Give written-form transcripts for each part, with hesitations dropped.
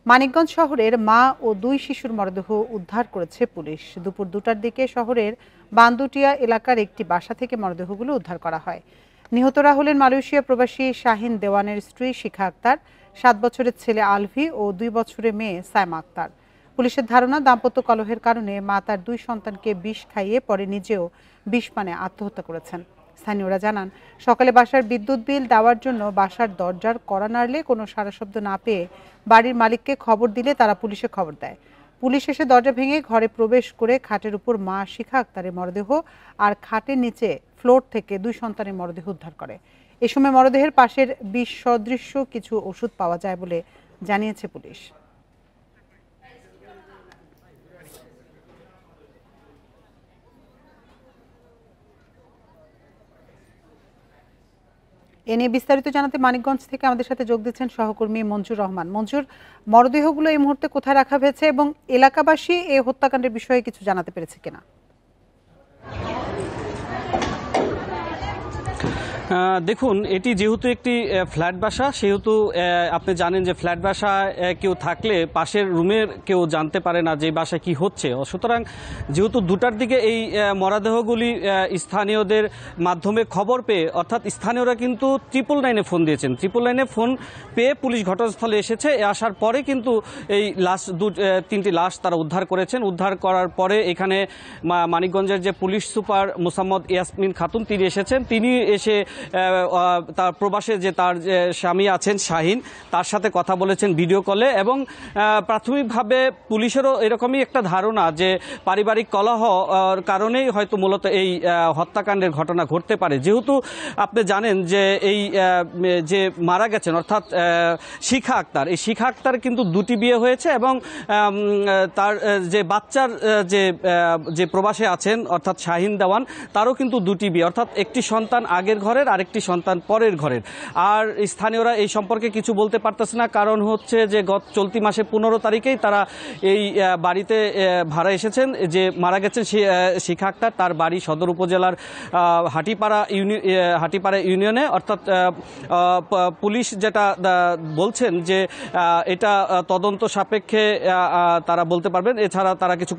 মানিকগঞ্জ শহরের মা ও দুই শিশুর মরদেহ উদ্ধার করেছে পুলিশ। দুপুর 2টার দিকে শহরের বান্দুটিয়া এলাকার একটি বাসা থেকে মরদেহগুলো উদ্ধার করা হয়। নিহতরা হলেন মালয়েশিয়া প্রবাসী শাহিন দেওয়ানের স্ত্রী শিখা আক্তার, 7 বছরের ছেলে আলভি ও 2 বছরের মেয়ে সাইমা আক্তার। পুলিশের ধারণা, দাম্পত্য কলহের কারণে মা তার 2 সন্তানকে বিষ খাইয়ে পরে নিজেও বিষ পানে আত্মহত্যা করেছেন। স্থানীয়রা জানান, সকালে বাসার বিদ্যুৎ বিল দেওয়ার জন্য বাসার দরজার কড়া নাড়লে কোনো সাড়াশব্দ না পেয়ে বাড়ির মালিককে খবর দিলে তারা পুলিশে খবর দেয়। পুলিশ এসে দরজা ভেঙে ঘরে প্রবেশ করে খাটের উপর মা শিখা আক্তারের মরদেহ আর খাটের নিচে ফ্লোর থেকে 2 সন্তানের মরদেহ উদ্ধার করে। এ সময় মরদেহের পাশের বিষ সদৃশ্য কিছু ওষুধ পাওয়া যায় বলে জানিয়েছে পুলিশ। এ নিয়ে বিস্তারিত জানাতে মানিকগঞ্জ থেকে আমাদের সাথে যোগ দিচ্ছেন সহকর্মী মঞ্জুর রহমান। মঞ্জুর, মরদেহগুলো এই মুহূর্তে কোথায় রাখা হয়েছে এবং এলাকাবাসী এই হত্যাকাণ্ডের বিষয়ে কিছু জানাতে পেরেছে কিনা? দেখুন, এটি যেহেতু একটি ফ্ল্যাট বাসা, সেহেতু আপনি জানেন যে ফ্ল্যাট বাসা কেউ থাকলে পাশের রুমের কেউ জানতে পারে না যে বাসায় কি হচ্ছে। সুতরাং যেহেতু 2টার দিকে এই মরদেহগুলি স্থানীয়দের মাধ্যমে খবর পেয়ে, অর্থাৎ স্থানীয়রা কিন্তু 999-এ ফোন দিয়েছেন। 999-এ ফোন পেয়ে পুলিশ ঘটনাস্থলে এসেছে। আসার পরে কিন্তু এই লাশ 3টি লাশ তারা উদ্ধার করেছেন। উদ্ধার করার পরে এখানে মানিকগঞ্জের যে পুলিশ সুপার মোসাম্মদ ইয়াসমিন খাতুন তিনি এসেছেন। তিনি এসে তার প্রবাসে যে তার স্বামী আছেন শাহিন, তার সাথে কথা বলেছেন ভিডিও কলে। এবং প্রাথমিকভাবে পুলিশেরও এরকমই একটা ধারণা যে পারিবারিক কলহ কারণেই হয়তো মূলত এই হত্যাকাণ্ডের ঘটনা ঘটতে পারে। যেহেতু আপনি জানেন যে এই যে মারা গেছেন অর্থাৎ শিখা আক্তার, এই শিখা আক্তার কিন্তু 2টি বিয়ে হয়েছে এবং তার যে বাচ্চার যে প্রবাসে আছেন অর্থাৎ শাহিন দেওয়ান, তারও কিন্তু 2টি বিয়ে, অর্থাৎ একটি সন্তান আগের ঘরের আরেকটি সন্তান পরের ঘরের। আর স্থানীয়রা এই সম্পর্কে কিছু বলতে পারতেছে না, কারণ হচ্ছে যে চলতি মাসে 15 তারিখেই তারা এই বাড়িতে ভাড়া এসেছেন। যে মারা গেছেন শিখা আক্তার, তার বাড়ি সদর উপজেলার হাটিপাড়া ইউনিয়নে। অর্থাৎ পুলিশ যেটা বলছেন যে এটা তদন্ত সাপেক্ষে তারা বলতে পারবেন, এছাড়া তারা কিছু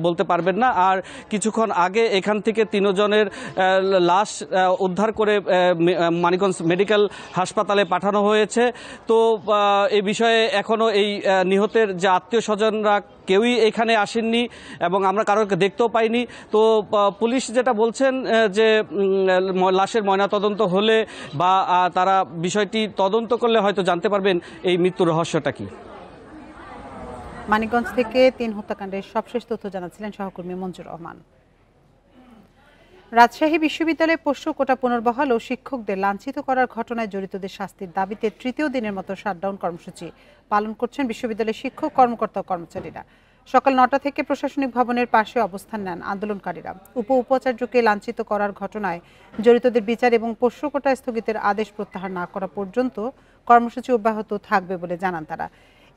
বলতে পারবেন না। আর কিছুক্ষণ আগে এখান থেকে 3 জনের লাশ উদ্ধার করে মানিকগঞ্জ মেডিকেল হাসপাতালে পাঠানো হয়েছে। তো এই বিষয়ে এখনো এই নিহতের যে আত্মীয় স্বজনরা কেউই এখানে আসেননি এবং আমরা কারোকে দেখতেও পাইনি। তো পুলিশ যেটা বলছেন যে লাশের ময়নাতদন্ত হলে বা তারা বিষয়টি তদন্ত করলে হয়তো জানতে পারবেন এই মৃত্যুর রহস্যটা কি। মানিকগঞ্জ থেকে 3 হত্যাকাণ্ডের সবশেষ তথ্য জানাচ্ছিলেন সহকর্মী মঞ্জুর রহমান। রাজশাহী বিশ্ববিদ্যালয়ে পোষ্য কোটা পুনর্বহাল ও শিক্ষকদের লাঞ্ছিত করার ঘটনায় জড়িতদের শাস্তির দাবিতে 3য় দিনের মতো শাটডাউন কর্মসূচি পালন করছেন বিশ্ববিদ্যালয়ের শিক্ষক, কর্মকর্তা ও কর্মচারীরা। সকাল 9টা থেকে প্রশাসনিক ভবনের পাশে অবস্থান নেন আন্দোলনকারীরা। উপাচার্যকে লাঞ্ছিত করার ঘটনায় জড়িতদের বিচার এবং পোষ্য কোটা স্থগিতের আদেশ প্রত্যাহার না করা পর্যন্ত কর্মসূচি অব্যাহত থাকবে বলে জানান তারা।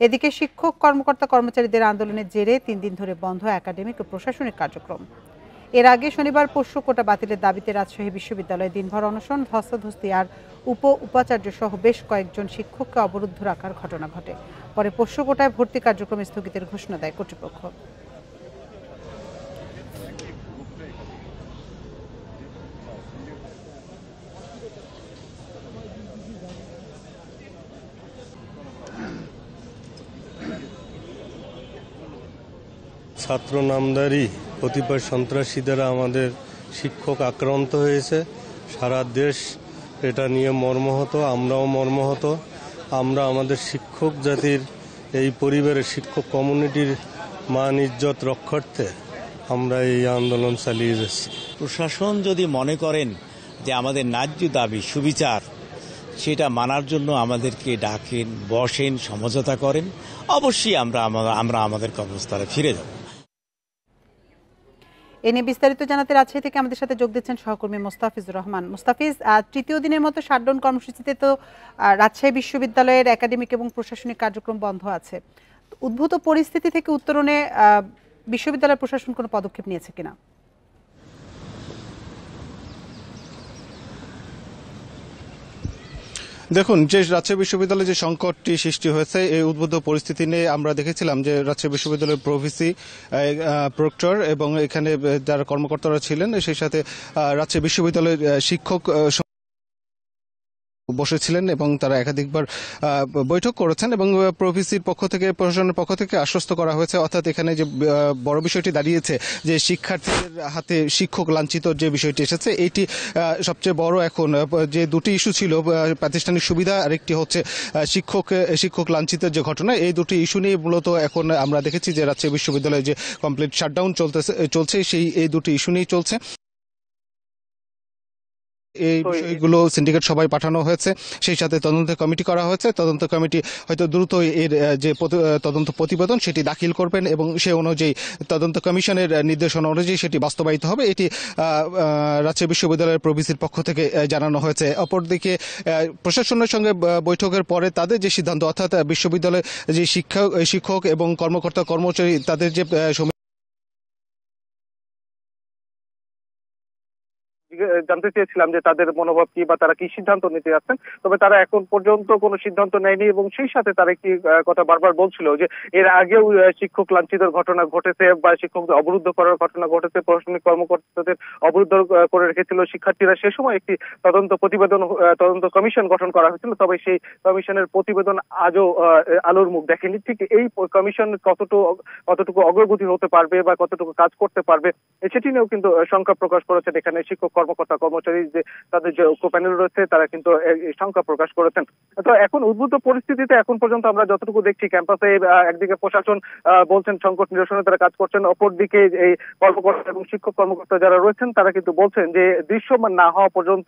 এদিকে শিক্ষক, কর্মকর্তা, কর্মচারীদের আন্দোলনের জেরে 3 দিন ধরে বন্ধ একাডেমিক ও প্রশাসনিক কার্যক্রম। এর আগে শনিবার পোষ্য কোটা বাতিলের দাবিতে রাজশাহী বিশ্ববিদ্যালয়ে দিনভর অনশন, ধস্তাধস্তি আর উপাচার্য সহ বেশ কয়েকজন শিক্ষককে অবরুদ্ধ রাখার ঘটনা ঘটে। পরে পোষ্য কোটায় ভর্তি কার্যক্রম স্থগিতের ঘোষণা দেয় কর্তৃপক্ষ। ছাত্র নামধারী কতিপয় সন্ত্রাসী দ্বারা আমাদের শিক্ষক আক্রান্ত হয়েছে। সারা দেশ এটা নিয়ে মর্মাহত, আমরাও মর্মাহত। আমরা আমাদের শিক্ষক জাতির এই পরিবারের শিক্ষক কমিউনিটির মান ইজ্জত রক্ষার্থে আমরা এই আন্দোলন চালিয়ে যাচ্ছি। প্রশাসন যদি মনে করেন যে আমাদের ন্যায্য দাবি সুবিচার, সেটা মানার জন্য আমাদেরকে ডাকেন, বসেন, সমঝোতা করেন, অবশ্যই আমরা আমাদের কর্মস্থলে ফিরে যাব। এ নিয়ে বিস্তারিত জানাতে রাজশাহী থেকে আমাদের সাথে যোগ দিচ্ছেন সহকর্মী মোস্তাফিজুর রহমান। মোস্তাফিজ, 3য় দিনের মতো শাটডাউন কর্মসূচিতে তো রাজশাহী বিশ্ববিদ্যালয়ের একাডেমিক এবং প্রশাসনিক কার্যক্রম বন্ধ আছে। উদ্ভূত পরিস্থিতি থেকে উত্তরণে বিশ্ববিদ্যালয় প্রশাসন কোনো পদক্ষেপ নিয়েছে কিনা? দেখুন, যে রাজশাহী বিশ্ববিদ্যালয়ে যে সংকটটি সৃষ্টি হয়েছে এই উদ্বুদ্ধ পরিস্থিতি নিয়ে আমরা দেখেছিলাম যে রাজশাহী বিশ্ববিদ্যালয়ের প্রভিসি, প্রক্টর এবং এখানে যারা কর্মকর্তারা ছিলেন সেই সাথে রাজশাহী বিশ্ববিদ্যালয়ের শিক্ষক বসেছিলেন এবং তারা একাধিকবার বৈঠক করেছেন এবং প্রভিসির পক্ষ থেকে, প্রশাসনের পক্ষ থেকে আশ্বস্ত করা হয়েছে, অর্থাৎ এখানে যে বড় বিষয়টি দাঁড়িয়েছে যে শিক্ষার্থীদের হাতে শিক্ষক লাঞ্ছিত যে বিষয়টি এসেছে, এইটি সবচেয়ে বড়। এখন যে দুটি ইস্যু ছিল, প্রাতিষ্ঠানিক সুবিধা আর একটি হচ্ছে শিক্ষক লাঞ্ছিতের যে ঘটনা, এই দুটি ইস্যু নিয়ে মূলত এখন আমরা দেখেছি যে রাজশাহী বিশ্ববিদ্যালয়ে যে কমপ্লিট শাটডাউন চলছে এই দুটি ইস্যু নিয়েই চলছে। এই বিষয়গুলো সিন্ডিকেট সবাই পাঠানো হয়েছে, সেই সাথে তদন্ত কমিটি করা হয়েছে। তদন্ত কমিটি হয়তো দ্রুত এর যে তদন্ত প্রতিবেদন সেটি দাখিল করবেন এবং সে অনুযায়ী তদন্ত কমিশনের নির্দেশনা অনুযায়ী সেটি বাস্তবায়িত হবে, এটি রাজশাহী বিশ্ববিদ্যালয়ের প্রভিসির পক্ষ থেকে জানানো হয়েছে। অপরদিকে প্রশাসনের সঙ্গে বৈঠকের পরে তাদের যে সিদ্ধান্ত, অর্থাৎ বিশ্ববিদ্যালয়ের যে শিক্ষক এবং কর্মকর্তা কর্মচারী তাদের যে জানতে চেয়েছিলাম যে তাদের মনোভাব কি বা তারা কি সিদ্ধান্ত নিতে যাচ্ছেন, তবে তারা এখন পর্যন্ত কোনো সিদ্ধান্ত নেয়নি এবং সেই সাথে তারা একটি কথা বারবার বলছিল যে এর আগেও শিক্ষক লাঞ্ছিতের ঘটনা ঘটেছে বা শিক্ষকদের অবরুদ্ধ করার ঘটনা ঘটেছে, প্রশাসনিক কর্মকর্তাদের অবরুদ্ধ করে রেখেছিল শিক্ষার্থীরা। সে সময় একটি তদন্ত কমিশন গঠন করা হয়েছিল, তবে সেই কমিশনের প্রতিবেদন আজও আলোর মুখ দেখেনি। ঠিক এই কমিশন কতটুকু অগ্রগতি হতে পারবে বা কতটুকু কাজ করতে পারবে সেটি নিয়েও কিন্তু শঙ্কা প্রকাশ করেছেন এখানে শিক্ষক কর্মকর্তা কর্মচারী, যে তাদের যে ঐক্য প্যানেল রয়েছে তারা কিন্তু শঙ্কা প্রকাশ করেছেন। তো এখন উদ্ভূত পরিস্থিতিতে এখন পর্যন্ত আমরা যতটুকু দেখছি, ক্যাম্পাসে একদিকে প্রশাসন বলছেন সংকট নিরসনে তারা কাজ করছেন, অপরদিকে এই কর্মকর্তা এবং শিক্ষক কর্মকর্তা যারা রয়েছেন তারা কিন্তু বলছেন যে দৃশ্যমান না হওয়া পর্যন্ত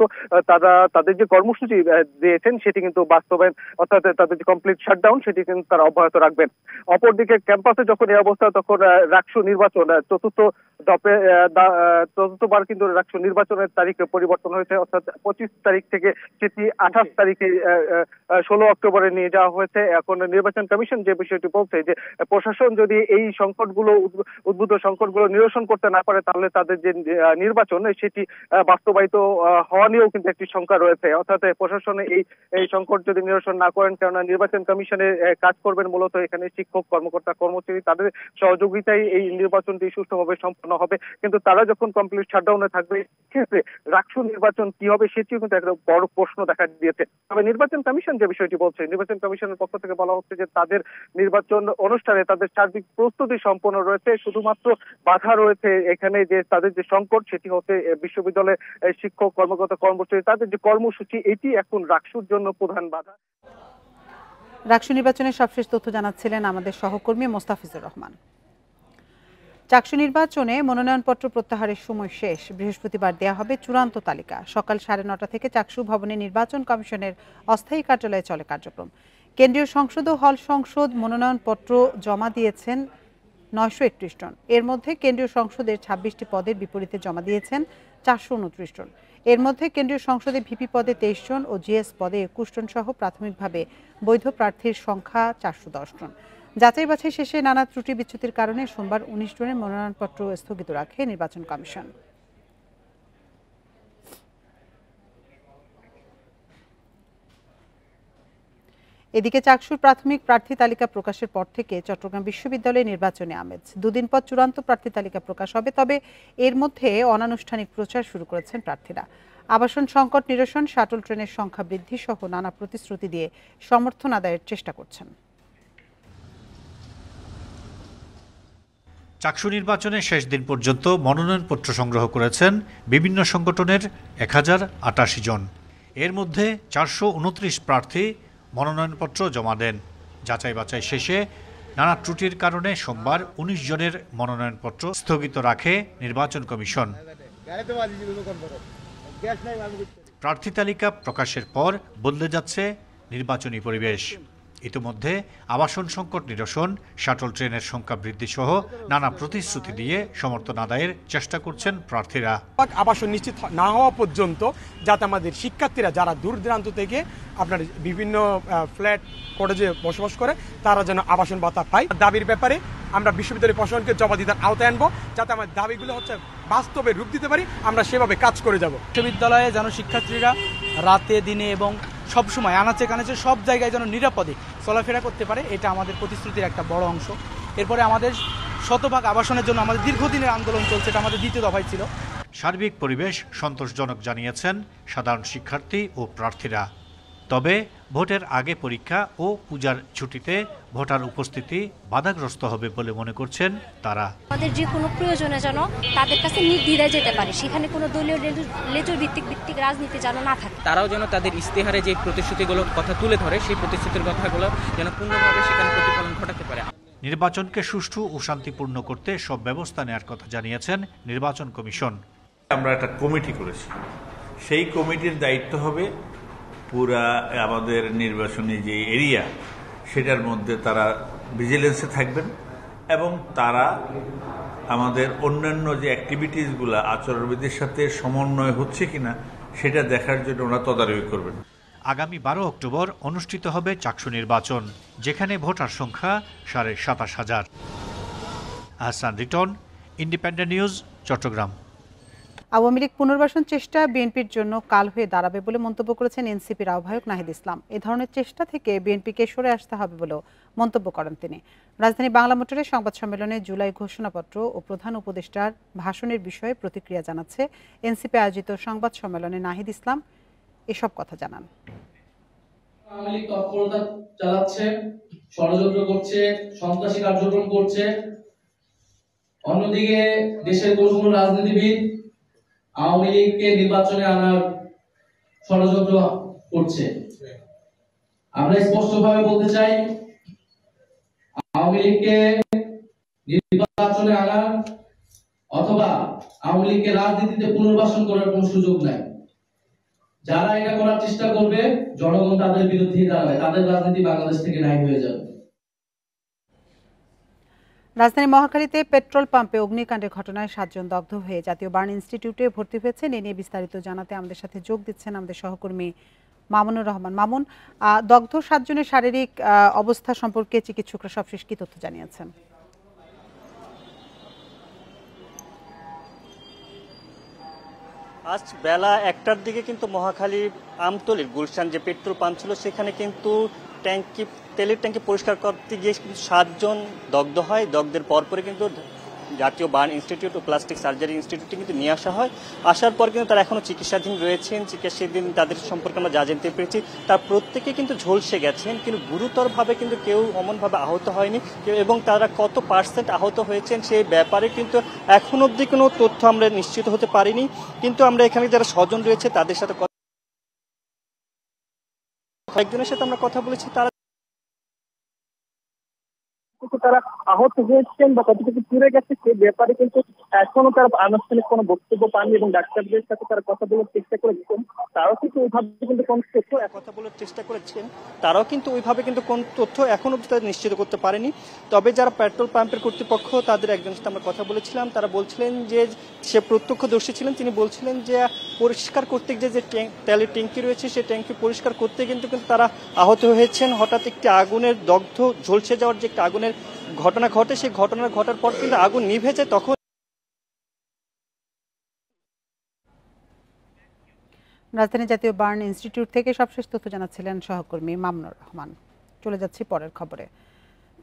তারা তাদের যে কর্মসূচি দিয়েছেন সেটি কিন্তু বাস্তবায়ন, অর্থাৎ তাদের যে কমপ্লিট শাটডাউন সেটি কিন্তু তারা অব্যাহত রাখবেন। অপরদিকে ক্যাম্পাসে যখন এই অবস্থা, তখন রাকসু নির্বাচন চতুর্থবার কিন্তু রাকসু নির্বাচনের তারিখ পরিবর্তন হয়েছে, অর্থাৎ 25 তারিখ থেকে সেটি 28 তারিখে 16 অক্টোবরে নিয়ে যাওয়া হয়েছে। এখন নির্বাচন কমিশন যে বিষয়টি বলছে যে প্রশাসন যদি এই উদ্ভূত সংকটগুলো নিরসন করতে না পারে তাহলে তাদের যে নির্বাচন সেটি বাস্তবায়িত হওয়া নিয়েও কিন্তু একটি শঙ্কা রয়েছে, অর্থাৎ প্রশাসন এই সংকট যদি নিরসন না করেন, কেননা নির্বাচন কমিশনে কাজ করবেন মূলত এখানে শিক্ষক কর্মকর্তা কর্মচারী, তাদের সহযোগিতায় এই নির্বাচনটি সুষ্ঠুভাবে সম্পন্ন হবে। কিন্তু তারা যখন কমপ্লিট শাটডাউনে থাকবে, ক্ষেত্রে রাকসু নির্বাচন কি হবে সেটিও কিন্তু একটা বড় প্রশ্ন দেখা দিয়েছে। তবে নির্বাচন কমিশন যে বিষয়টি বলছে, নির্বাচন কমিশনের পক্ষ থেকে বলা হচ্ছে যে তাদের নির্বাচন অনুষ্ঠানে তাদের সার্বিক প্রস্তুতি সম্পন্ন রয়েছে, শুধুমাত্র বাধা রয়েছে এখানে যে তাদের যে সংকট সেটি হচ্ছে বিশ্ববিদ্যালয়ের শিক্ষক কর্মকর্তা কর্মচারী তাদের যে কর্মসূচি, এটি এখন রাকসুর জন্য প্রধান বাধা। রাকসু নির্বাচনের সবশেষ তথ্য জানাচ্ছিলেন আমাদের সহকর্মী মোস্তাফিজুর রহমান। চাকসু নির্বাচনে মনোনয়নপত্র প্রত্যাহারের সময় শেষ, বৃহস্পতিবার দেয়া হবে চূড়ান্ত তালিকা। সকাল 9:30 থেকে চাকসু ভবনে নির্বাচন কমিশনের অস্থায়ী কার্যালয়ে চলে কার্যক্রম। কেন্দ্রীয় সংসদ ও হল সংসদ মনোনয়নপত্র জমা দিয়েছেন 931 জন। এর মধ্যে কেন্দ্রীয় সংসদের 26টি পদের বিপরীতে জমা দিয়েছেন 429 জন। এর মধ্যে কেন্দ্রীয় সংসদে ভিপি পদে 23 জন ও জিএস পদে 21 জন সহ প্রাথমিকভাবে বৈধ প্রার্থীর সংখ্যা 410 জন। যাচাই বাছাই শেষে নানা ত্রুটি বিচ্যুতির কারণে সোমবার 19 জনের মনোনয়নপত্র স্থগিত রাখে নির্বাচন কমিশন। এদিকে চাকসুর প্রাথমিক প্রার্থী তালিকা প্রকাশের পর থেকে চট্টগ্রাম বিশ্ববিদ্যালয়ে নির্বাচনে আমেজ। দুদিন পর চূড়ান্ত প্রার্থী তালিকা প্রকাশ হবে, তবে এর মধ্যে অনানুষ্ঠানিক প্রচার শুরু করেছেন প্রার্থীরা। আবাসন সংকট নিরসন, শাটল ট্রেনের সংখ্যা বৃদ্ধি সহ নানা প্রতিশ্রুতি দিয়ে সমর্থন আদায়ের চেষ্টা করছেন। চাকসু নির্বাচনের শেষ দিন পর্যন্ত মনোনয়নপত্র সংগ্রহ করেছেন বিভিন্ন সংগঠনের 1088 জন। এর মধ্যে 429 প্রার্থী মনোনয়নপত্র জমা দেন। যাচাই বাছাই শেষে নানা ত্রুটির কারণে সোমবার 19 জনের মনোনয়নপত্র স্থগিত রাখে নির্বাচন কমিশন। প্রার্থী তালিকা প্রকাশের পর বদলে যাচ্ছে নির্বাচনী পরিবেশ। ইতিমধ্যে আবাসন সংকট নিরসন, শাটল ট্রেনের সংখ্যা বৃদ্ধি সহ নানা প্রতিশ্রুতি দিয়ে সমর্থন আদায়ের চেষ্টা করছেন প্রার্থীরা। আবাসন নিশ্চিত না হওয়া পর্যন্ত যাতে আমাদের শিক্ষার্থীরা যারা দূর দূরান্ত থেকে আপনার বিভিন্ন ফ্ল্যাট কটেজে বসবাস করে তারা যেন আবাসন ভাতা পায়। দাবির ব্যাপারে আমরা বিশ্ববিদ্যালয় প্রশাসনকে জবাবদিহিতার আওতায় আনবো, যাতে আমাদের দাবিগুলো বাস্তবে রূপ দিতে পারি, আমরা সেভাবে কাজ করে যাব। বিশ্ববিদ্যালয়ে যেন শিক্ষার্থীরা রাতে দিনে এবং সবসময় আনাচে কানাচে সব জায়গায় যেন নিরাপদে চলাফেরা করতে পারে, এটা আমাদের প্রতিশ্রুতির একটা বড় অংশ। এরপরে আমাদের শতভাগ আবাসনের জন্য আমাদের দীর্ঘদিনের আন্দোলন চলছে, এটা আমাদের দ্বিতীয় দফায় ছিল। সার্বিক পরিবেশ সন্তোষজনক জানিয়েছেন সাধারণ শিক্ষার্থী ও প্রার্থীরা। তবে ভোটের আগে পরীক্ষা ও পূজার ছুটিতে ভোটার উপস্থিতি বাধাগ্রস্ত হবে বলে মনে করছেন তারা। আমাদের যে কোনো প্রয়োজনে যেন তাদের কাছে নির্দ্বিধায় যেতে পারে, সেখানে কোনো দলীয় লেজুর ভিত্তিক রাজনীতি যেন না থাকে। তারাও যেন তাদের ইস্তেহারে যে প্রতিশ্রুতিগুলোর কথা তুলে ধরে সেই প্রতিশ্রুতির কথাগুলো যেন পূর্ণভাবে সেখানে প্রতিফলন ঘটাতে পারে। নির্বাচনকে সুষ্ঠু ও শান্তিপূর্ণ করতে সব ব্যবস্থা নেওয়ার কথা জানিয়েছেন নির্বাচন কমিশন। আমরা একটা কমিটি করেছি, সেই কমিটির দায়িত্ব হবে পুরা আমাদের নির্বাচনী যে এরিয়া সেটার মধ্যে তারা ভিজিলেন্সে থাকবেন এবং তারা আমাদের অন্যান্য যে অ্যাক্টিভিটিসগুলো আচরণবিধির সাথে সমন্বয় হচ্ছে কিনা সেটা দেখার জন্য ওরা তদারকি করবেন। আগামী 12 অক্টোবর অনুষ্ঠিত হবে চাকসু নির্বাচন, যেখানে ভোটার সংখ্যা 27,500। Ahsan Riton, independent news, Chattogram. আওয়ামী লীগ পুনর্বাসন চেষ্টা বিএনপির জন্য কাল হয়ে দাঁড়াবে বলে মন্তব্য করেছেন এনসিপির আহ্বায়ক নাহিদ ইসলাম। এ ধরনের চেষ্টা থেকে বিএনপিকে সরে আসতে হবে বলেও মন্তব্য করেন তিনি। রাজধানী বাংলা মোটরে সংবাদ সম্মেলনে জুলাই ঘোষণাপত্র ও প্রধান উপদেষ্টার ভাষণের বিষয়ে প্রতিক্রিয়া জানাচ্ছে এনসিপি আয়োজিত সংবাদ সম্মেলনে নাহিদ ইসলাম এসব কথা জানান। আওয়ামী লীগ তৎপরতা চালাচ্ছে, ষড়যন্ত্র করছে, সন্ত্রাসী কার্যক্রম করছে। অন্যদিকে দেশের কোনো রাজনীতিবিদ আওয়ামী লীগকে নির্বাচনে আনার ষড়যন্ত্র করছে। আমরা স্পষ্টভাবে বলতে চাই, আওয়ামী লীগকে নির্বাচনে আনার অথবা আওয়ামী লীগকে রাজনীতিতে পুনর্বাসন করার কোনো সুযোগ নাই। যারা এটা করার চেষ্টা করবে জনগণ তাদের বিরুদ্ধেই দাঁড়াবে, তাদের রাজনীতি বাংলাদেশ থেকে নাই হয়ে যাবে। রাজধানী মহাখালীতে পেট্রোল পাম্পে অগ্নিকাণ্ডের ঘটনায় 7 জন দগ্ধ হয়ে জাতীয় বার্ন ইনস্টিটিউটে ভর্তি হয়েছেন। এ নিয়ে বিস্তারিত জানাতে আমাদের সাথে যোগ দিচ্ছেন আমাদের সহকর্মী মামুনুর রহমান। মামুন, দগ্ধ 7 জনের শারীরিক অবস্থা সম্পর্কে চিকিৎসকরা সবশেষ কি তথ্য জানিয়েছেন? আজ বেলা 1টার দিকে কিন্তু মহাখালী আমতলীর গুলশান যে পেট্রোল পাম্প ছিল সেখানে কিন্তু তেলের ট্যাঙ্কি পরিষ্কার করতে গিয়ে কিন্তু 7 জন দগ্ধ হয়। দগ্ধের পরপরই কিন্তু জাতীয় বার্ন ইনস্টিটিউট ও প্লাস্টিক সার্জারি ইনস্টিটিউটে কিন্তু নিয়ে আসা হয়। আসার পর কিন্তু তারা এখনো চিকিৎসাধীন রয়েছেন। চিকিৎসাধীন তাদের সম্পর্কে আমরা যা জানতে পেরেছি তার প্রত্যেকে কিন্তু ঝলসে গেছেন, কিন্তু গুরুতরভাবে কিন্তু কেউ অমনভাবে আহত হয়নি। এবং তারা কত পার্সেন্ট আহত হয়েছেন সেই ব্যাপারে কিন্তু এখন অবধি কোনো তথ্য আমরা নিশ্চিত হতে পারিনি। কিন্তু আমরা এখানে যারা স্বজন রয়েছে তাদের সাথে কয়েকজনের সাথে আমরা কথা বলেছি, তারা আহত হয়েছেন বা কতটুকু পুড়ে গেছে সে ব্যাপারে কিন্তু এখনো তারা আনুষ্ঠানিক কোনো বক্তব্য পাননি এবং ডাক্তারদের সাথে তারা কথা বলার চেষ্টা করেছেন। তারাও কিন্তু ওইভাবে কিন্তু কোন তথ্য কথা বলার চেষ্টা করেছেন, তারাও কিন্তু ওইভাবে কিন্তু কোন তথ্য এখনো তারা নিশ্চিত করতে পারেনি। তবে যারা পেট্রোল পাম্পের কর্তৃপক্ষ তাদের একজনের সাথে আমরা কথা বলেছিলাম, তারা বলছিলেন যে সে প্রত্যক্ষদর্শী ছিলেন। তিনি বলছিলেন যে পরিষ্কার করতে গিয়ে যে তেলের ট্যাঙ্কি রয়েছে সেই ট্যাঙ্কি পরিষ্কার করতে কিন্তু তারা আহত হয়েছেন। হঠাৎ একটি আগুনের দগ্ধ ঝলসে যাওয়ার যে একটা আগুনের ঘটনা ঘটে, সেই ঘটনা ঘটার পর কিন্তু আগুন নিভে যায়। তখন রাজধানী জাতীয় বার্ন ইনস্টিটিউট থেকে সবশেষ তথ্য জানাচ্ছিলেন সহকর্মী মামুনুর রহমান। চলে যাচ্ছি পরের খবরে।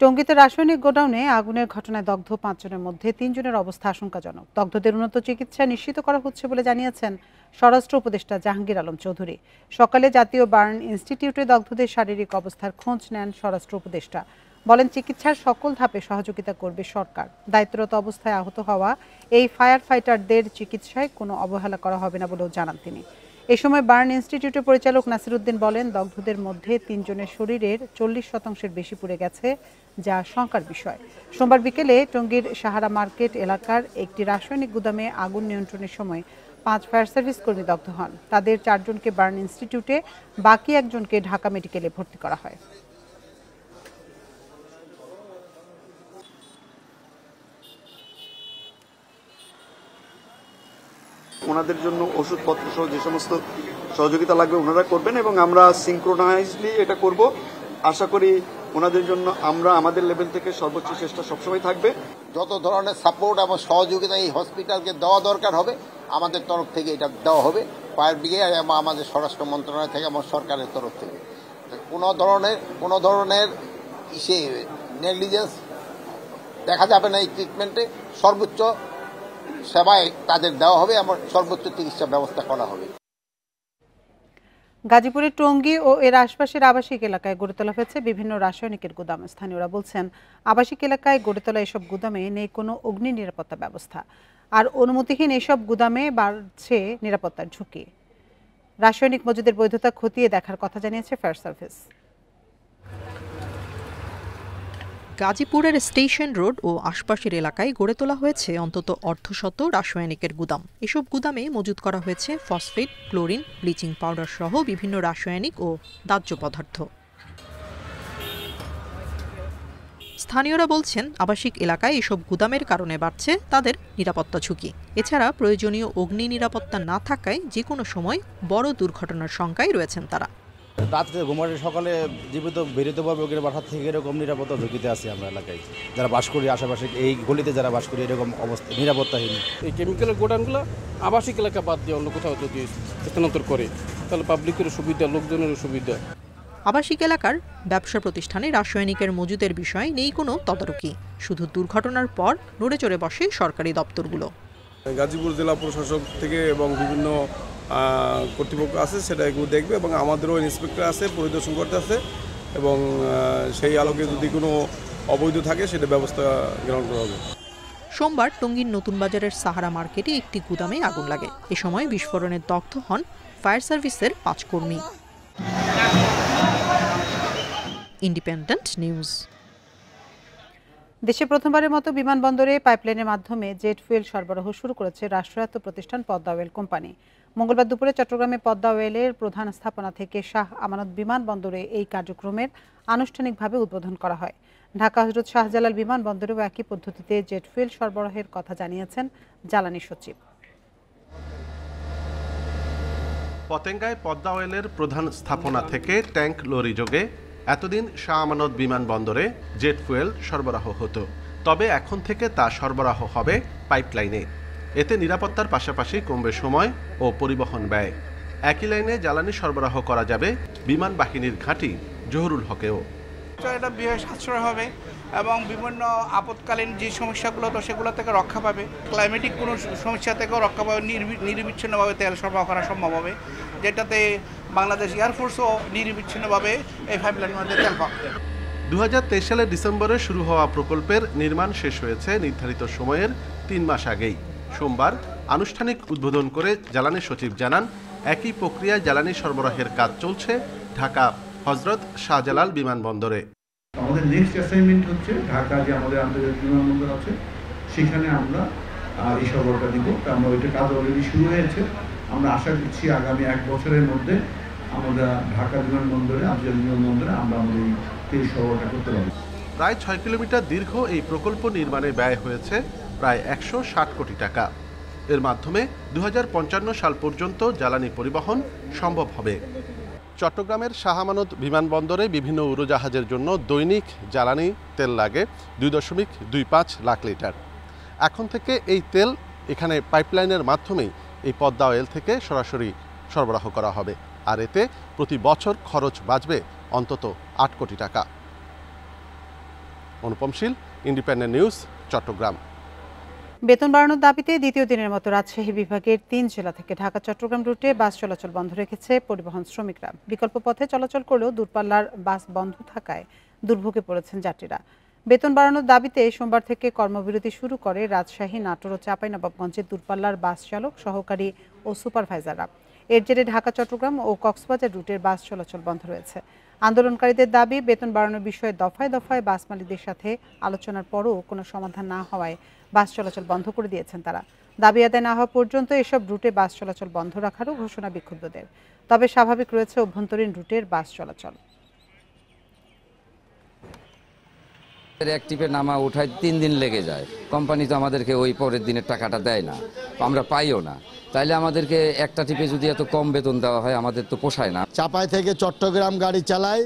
টঙ্গীতে রাসায়নিক গোডাউনে আগুনের ঘটনায় দগ্ধ 5 জনের মধ্যে 3 জনের অবস্থা আশঙ্কাজনক। দগ্ধদের উন্নত চিকিৎসা নিশ্চিত করা হচ্ছে বলে জানিয়েছেন স্বরাষ্ট্র উপদেষ্টা জাহাঙ্গীর আলম চৌধুরী। সকালে জাতীয় বার্ন ইনস্টিটিউটে দগ্ধদের শারীরিক অবস্থার খোঁজ নেন স্বরাষ্ট্র উপদেষ্টা। বলেন, চিকিৎসার সকল ধাপে সহযোগিতা করবে সরকার। দায়িত্বরত অবস্থায় আহত হওয়া এই ফায়ার ফাইটারদের চিকিৎসায় কোনো অবহেলা করা হবে না বলেও জানান তিনি। এ সময় বার্ন ইনস্টিটিউটের পরিচালক নাসিরউদ্দিন বলেন, দগ্ধদের মধ্যে 3 জনের শরীরের 40% বেশি পুড়ে গেছে, যা শঙ্কার বিষয়। সোমবার বিকেলে টঙ্গীর সাহারা মার্কেট এলাকার একটি রাসায়নিক গুদামে আগুন নিয়ন্ত্রণের সময় 5 ফায়ার সার্ভিস কর্মী দগ্ধ হন। তাদের 4 জনকে বার্ন ইনস্টিটিউটে, বাকি 1 জনকে ঢাকা মেডিকেলে ভর্তি করা হয়। ওনাদের জন্য ওষুধপত্র সহ যে সমস্ত সহযোগিতা লাগবে ওনারা করবেন এবং আমরা সিনক্রোনাইজলি এটা করব। আশা করি ওনাদের জন্য আমরা আমাদের লেভেল থেকে সর্বোচ্চ চেষ্টা সবসময় থাকবে। যত ধরনের সাপোর্ট এবং সহযোগিতা এই হসপিটালকে দেওয়া দরকার হবে আমাদের তরফ থেকে এটা দেওয়া হবে। ফায়ার ব্রিগেড এবং আমাদের স্বরাষ্ট্র মন্ত্রণালয় থেকে এবং সরকারের তরফ থেকে কোনো ধরনের নেগলিজেন্স দেখা যাবে না। এই ট্রিটমেন্টে সর্বোচ্চ সেবায় তাদের দেওয়া হবে এবং সর্বোচ্চ চিকিৎসা ব্যবস্থা করা হবে। গাজীপুরের টঙ্গী ও এর আশপাশের আবাসিক এলাকায় গড়ে তোলা হয়েছে বিভিন্ন রাসায়নিকের গুদাম। স্থানীয়রা বলছেন, আবাসিক এলাকায় গড়ে তোলা এসব গুদামে নেই কোনো অগ্নি নিরাপত্তা ব্যবস্থা, আর অনুমতিহীন এসব গুদামে বাড়ছে নিরাপত্তার ঝুঁকি। রাসায়নিক মজুদের বৈধতা খতিয়ে দেখার কথা জানিয়েছে ফায়ার সার্ভিস। গাজীপুরের স্টেশন রোড ও আশপাশের এলাকায় গড়ে তোলা হয়েছে অন্তত অর্ধশত রাসায়নিকের গুদাম। এসব গুদামে মজুত করা হয়েছে ফসফেট, ক্লোরিন, ব্লিচিং পাউডার সহ বিভিন্ন রাসায়নিক ও দাহ্য পদার্থ। স্থানীয়রা বলছেন, আবাসিক এলাকায় এসব গুদামের কারণে বাড়ছে তাদের নিরাপত্তা ঝুঁকি। এছাড়া প্রয়োজনীয় অগ্নি নিরাপত্তা না থাকায় যে কোনো সময় বড় দুর্ঘটনার শঙ্কায় রয়েছেন তারা। রাত্রে ঘুমারে সকালে জীবিত বেরোতে পারবে ওকে বাসা থেকে, এরকম নিরাপত্তা ঝুঁকিতে আছি আমরা এলাকায় যারা বাস করি, আশেপাশে এই গলিতে যারা বাস করি, এরকম অবস্থা নিরাপত্তাহীন। এই কেমিক্যালের গোডাউনগুলো আবাসিক এলাকা বাদ দিয়ে অন্য কোথাও যদি স্থানান্তর করে তাহলে পাবলিকেরও সুবিধা, লোকজনেরও সুবিধা। আবাসিক এলাকার ব্যবসা প্রতিষ্ঠানে রাসায়নিকের মজুদের বিষয়ে নেই কোনো তদারকি, শুধু দুর্ঘটনার পর নড়ে চড়ে বসে সরকারি দপ্তরগুলো। গাজীপুর জেলা প্রশাসক থেকে এবং বিভিন্ন কর্তৃপক্ষ আছে, সেটা এগুলো দেখবে এবং আমাদেরও ইন্সপেক্টর আছে, পরিদর্শন করতে আছে এবং সেই আলোকে যদি কোনো অবৈধ থাকে সেটা ব্যবস্থা গ্রহণ করা হবে। সোমবার টঙ্গীর নতুন বাজারের সাহারা মার্কেটে একটি গুদামে আগুন লাগে। এ সময় বিস্ফোরণে দগ্ধ হন ফায়ার সার্ভিসের 5 কর্মী। Independent news. দেশে প্রথমবারের মতো বিমানবন্দরে পাইপলাইনের মাধ্যমে জেট ফুয়েল সরবরাহ শুরু করেছে রাষ্ট্রায়ত্ত প্রতিষ্ঠান পদ্মা অয়েল কোম্পানি। মঙ্গলবার দুপুরে চট্টগ্রামে পদ্মা অয়েলের প্রধান স্থাপনা থেকে শাহ আমানত বিমানবন্দরে এই কার্যক্রমের আনুষ্ঠানিকভাবে উদ্বোধন করা হয়। ঢাকা হযরত শাহজালাল বিমানবন্দরেও একই পদ্ধতিতে জেট ফুয়েল সরবরাহের কথা জানিয়েছেন জ্বালানি সচিব। পতেঙ্গায় পদ্মা অয়েলের প্রধান স্থাপনা থেকে ট্যাঙ্ক লরি যোগে এতদিন শাহ আমানত বিমানবন্দরে জেট ফুয়েল সরবরাহ হতো, তবে এখন থেকে তা সরবরাহ হবে পাইপলাইনে। এতে নিরাপত্তার পাশাপাশি কমবে সময় ও পরিবহন ব্যয়। একই লাইনে জ্বালানি সরবরাহ করা যাবে বিমান বাহিনীর ঘাঁটি জহুরুল হকেও। এটা ব্যয় সাশ্রয় হবে এবং বিভিন্ন আপৎকালীন যে সমস্যাগুলো তো সেগুলো থেকে রক্ষা পাবে। ক্লাইমেটিক কোনো সমস্যা থেকেও রক্ষা পাবে। নিরবিচ্ছিন্নভাবে তেল সরবরাহ করা সম্ভব হবে, যেটাতে বাংলাদেশ এয়ারফোর্সও নিরবিচ্ছিন্নভাবে এই পাইপলাইনের মধ্যে তেল পাবে। 2023 সালের ডিসেম্বরে শুরু হওয়া প্রকল্পের নির্মাণ শেষ হয়েছে নির্ধারিত সময়ের 3 মাস আগেই। সোমবার আনুষ্ঠানিক উদ্বোধন করে জ্বালানি সচিব জানান, একই প্রক্রিয়ায় জ্বালানি সরবরাহের কাজ চলছে ঢাকা হযরত শাহজালাল বিমানবন্দরে। আমাদের নেক্সট অ্যাসাইনমেন্ট হচ্ছে ঢাকা যে আমাদের আন্তর্জাতিক বিমানবন্দর আছে সেখানে আমরা এই সরবরাহটা দিব। আমরা ওইটা কাজ অলরেডি শুরু হয়েছে। আমরা আশা করছি আগামী 1 বছরের মধ্যে আমরা ঢাকা বিমানবন্দরে, আন্তর্জাতিক বিমানবন্দরে আমরা আমাদের তেল সরবরাহটা করতে পারব। প্রায় 6 কিলোমিটার দীর্ঘ এই প্রকল্প নির্মাণে ব্যয় হয়েছে প্রায় 160 কোটি টাকা। এর মাধ্যমে 2055 সাল পর্যন্ত জ্বালানি পরিবহন সম্ভব হবে। চট্টগ্রামের শাহ আমানত বিমানবন্দরে বিভিন্ন উড়োজাহাজের জন্য দৈনিক জ্বালানি তেল লাগে 2.25 লাখ লিটার। এখন থেকে এই তেল এখানে পাইপলাইনের মাধ্যমেই এই পদ্মা অয়েল থেকে সরাসরি সরবরাহ করা হবে, আর এতে প্রতি বছর খরচ বাঁচবে অন্তত 8 কোটি টাকা। অনুপম শীল, ইন্ডিপেন্ডেন্ট নিউজ, চট্টগ্রাম। বেতন বাড়ানোর দাবিতে দ্বিতীয় দিনের মতো রাজশাহী বিভাগের 3 জেলা থেকে ঢাকা চট্টগ্রাম রুটে বাস চলাচল বন্ধ রেখেছে পরিবহন শ্রমিকরা। বিকল্প পথে চলাচল করলেও দূরপাল্লার বাস বন্ধ থাকায় দুর্ভোগে পড়েছেন যাত্রীরা। বেতন বাড়ানোর দাবিতে সোমবার থেকে কর্মবিরতি শুরু করে রাজশাহী, নাটোর ও চাঁপাইনবাবগঞ্জের দূরপাল্লার বাস চালক, সহকারী ও সুপারভাইজাররা। এর জেরে ঢাকা চট্টগ্রাম ও কক্সবাজার রুটের বাস চলাচল বন্ধ রয়েছে। আন্দোলনকারীদের দাবি, বেতন বাড়ানোর বিষয়ে দফায় দফায় বাস মালিকদের সাথে আলোচনার পরও কোনো সমাধান না হওয়ায় বাস চলাচল বন্ধ করে দিয়েছেন তারা। দাবি আদায় না হওয়া পর্যন্ত এসব রুটে বাস চলাচল বন্ধ রাখারও ঘোষণা বিক্ষুব্ধদের। তবে স্বাভাবিক রয়েছে অভ্যন্তরীণ রুটের বাস চলাচল। অ্যাক্টিভে নামা উঠায় 3 দিন লেগে যায়। কোম্পানি তো আমাদেরকে ওই পরের দিনের টাকাটা দেয় না, আমরা পাইও না। তাইলে আমাদেরকে একটা টিপে যদি এত কম বেতন দেওয়া হয় আমাদের তো পোষায় না। চাপাই থেকে চট্টগ্রাম গাড়ি চালাই,